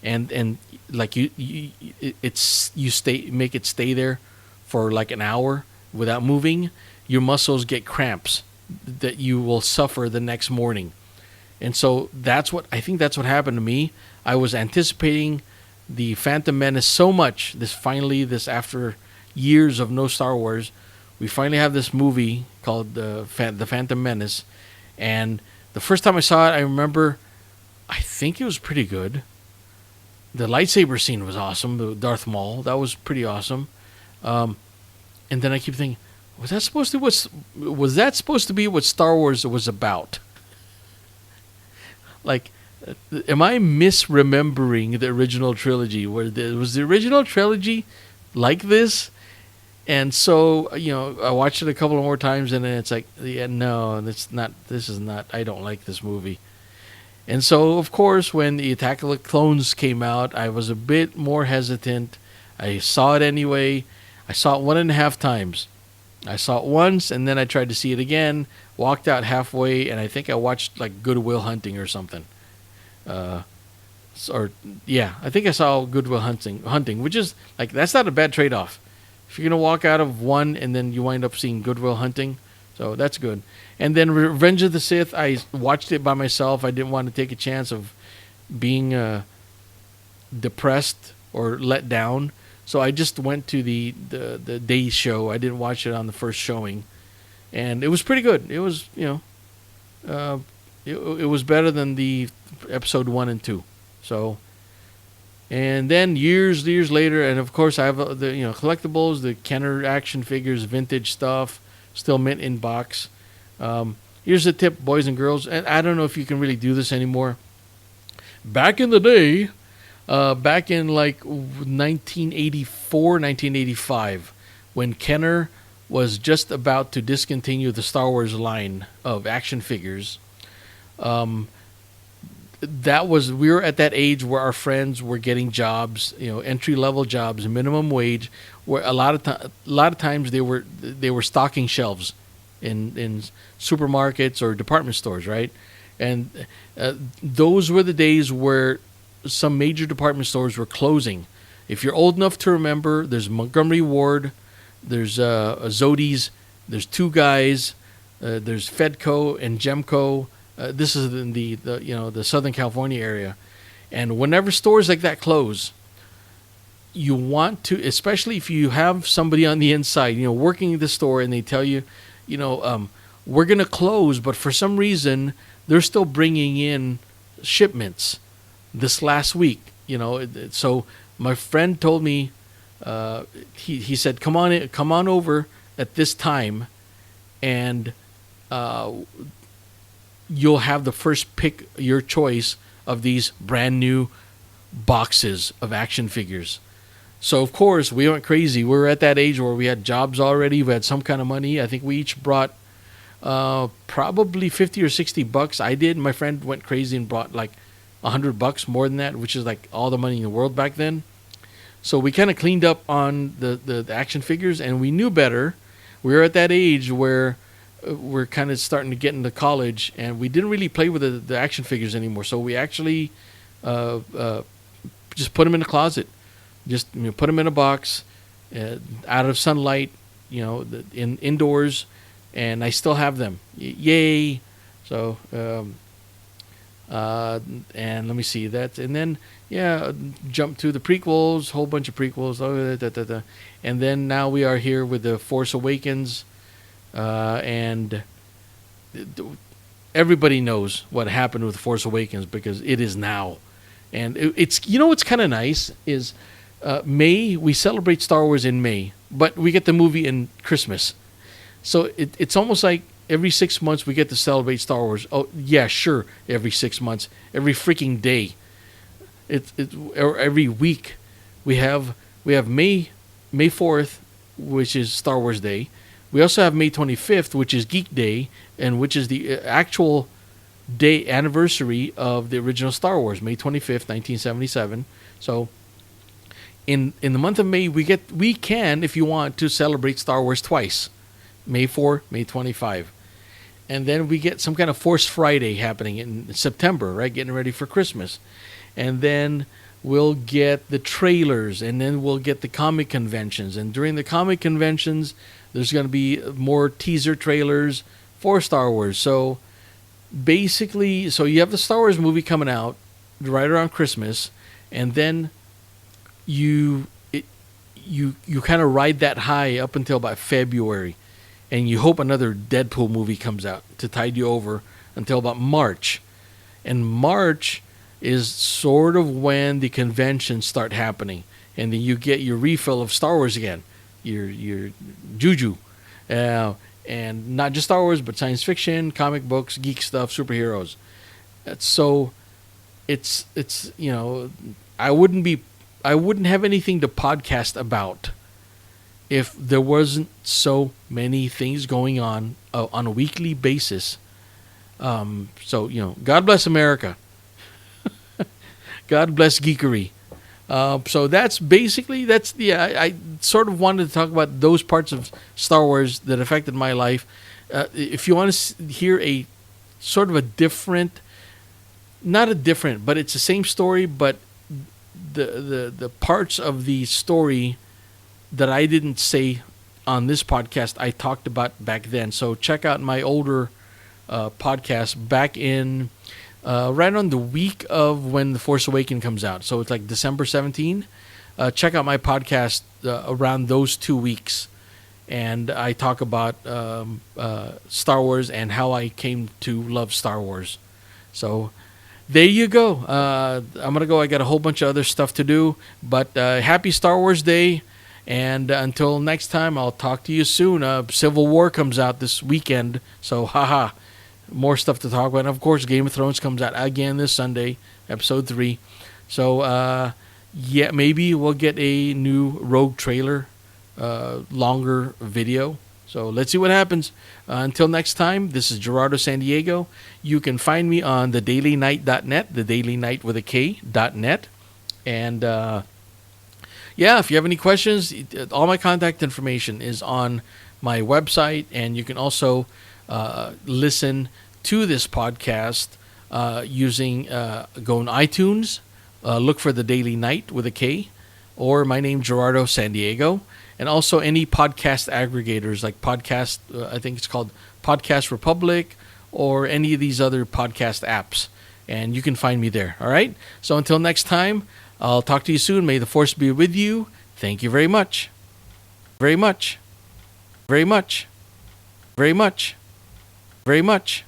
and like make it stay there for like an hour without moving, your muscles get cramps that you will suffer the next morning. And so I think that's what happened to me. I was anticipating the Phantom Menace so much. This after years of no Star Wars, we finally have this movie called the Phantom Menace. And the first time I saw it, I remember, I think it was pretty good. The lightsaber scene was awesome. The Darth Maul, that was pretty awesome. And then I keep thinking, was that supposed to be what Star Wars was about? Like, am I misremembering the original trilogy? Was the original trilogy like this? And so, I watched it a couple of more times, and then it's like, yeah, no, it's not. This is not. I don't like this movie. And so, of course, when the Attack of the Clones came out, I was a bit more hesitant. I saw it anyway. I saw it 1.5 times. I saw it once, and then I tried to see it again, walked out halfway, and I think I watched like Good Will Hunting or something. I think I saw Good Will Hunting, which is like, that's not a bad trade-off. If you're going to walk out of one and then you wind up seeing Good Will Hunting, so that's good. And then Revenge of the Sith, I watched it by myself. I didn't want to take a chance of being depressed or let down. So I just went to the day show. I didn't watch it on the first showing, and it was pretty good. It was it was better than the episode 1 and 2. So, and then years later, and of course I have the collectibles, the Kenner action figures, vintage stuff, still mint in box. Here's a tip, boys and girls, and I don't know if you can really do this anymore. Back in the day. Back in like 1984, 1985, when Kenner was just about to discontinue the Star Wars line of action figures, we were at that age where our friends were getting jobs, entry level jobs, minimum wage, where a lot of times they were stocking shelves in supermarkets or department stores, right? And those were the days where some major department stores were closing. If you're old enough to remember, there's Montgomery Ward, there's Zodi's, there's Two Guys, there's Fedco and Gemco. This is in the Southern California area, and whenever stores like that close, you want to, especially if you have somebody on the inside, working the store, and they tell you, we're going to close, but for some reason they're still bringing in shipments this last week. So my friend told me, he said, come on over at this time, and you'll have the first pick your choice of these brand new boxes of action figures. So of course we went crazy. We were at that age where we had jobs already. We had some kind of money. I think we each brought probably $50 or $60. I did. My friend went crazy and brought like $100 more than that, which is like all the money in the world back then. So we kind of cleaned up on the action figures, and we knew better. We were at that age where we're kind of starting to get into college, and we didn't really play with the action figures anymore. So we actually just put them in the closet. Just put them in a box, out of sunlight, indoors, and I still have them. Yay! So, and let me see that, and then jump to the prequels, whole bunch of prequels, and then now we are here with the Force Awakens, and everybody knows what happened with the Force Awakens because it is now, and it's what's kind of nice is. May, we celebrate Star Wars in May, but we get the movie in Christmas. So it's almost like every 6 months we get to celebrate Star Wars. Oh, yeah, sure, every 6 months. Every freaking day. Or every week. We have May 4th, which is Star Wars Day. We also have May 25th, which is Geek Day, and which is the actual day anniversary of the original Star Wars, May 25th, 1977. So in the month of May, we can, if you want, to celebrate Star Wars twice, May 4, May 25, and then we get some kind of Force Friday happening in September, right? Getting ready for Christmas, and then we'll get the trailers, and then we'll get the comic conventions, and during the comic conventions, there's going to be more teaser trailers for Star Wars. So basically, you have the Star Wars movie coming out right around Christmas, and then you kind of ride that high up until about February, and you hope another Deadpool movie comes out to tide you over until about March. And March is sort of when the conventions start happening, and then you get your refill of Star Wars again, your juju, and not just Star Wars, but science fiction, comic books, geek stuff, superheroes. So it's I wouldn't have anything to podcast about if there wasn't so many things going on a weekly basis. So, God bless America. God bless geekery. So that's basically, I sort of wanted to talk about those parts of Star Wars that affected my life. If you want to hear a sort of a different, not a different, but it's the same story, but the parts of the story that I didn't say on this podcast, I talked about back then. So check out my older podcast back in right on the week of when The Force Awakens comes out. So it's like December 17. Check out my podcast around those 2 weeks. And I talk about Star Wars and how I came to love Star Wars. So there you go. I'm going to go. I got a whole bunch of other stuff to do. But happy Star Wars Day. And until next time, I'll talk to you soon. Civil War comes out this weekend. So, haha. More stuff to talk about. And, of course, Game of Thrones comes out again this Sunday, episode 3. So, maybe we'll get a new Rogue trailer, longer video. So let's see what happens. Until next time, this is Gerardo San Diego. You can find me on thedailynight.net, thedailynight with a K.net. And, if you have any questions, all my contact information is on my website. And you can also listen to this podcast using go on iTunes, look for The Daily Night with a K, or my name, Gerardo San Diego. And also any podcast aggregators like podcast, I think it's called Podcast Republic, or any of these other podcast apps. And you can find me there. All right? So until next time, I'll talk to you soon. May the force be with you. Thank you very much. Very much. Very much. Very much. Very much.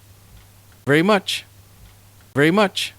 Very much. Very much.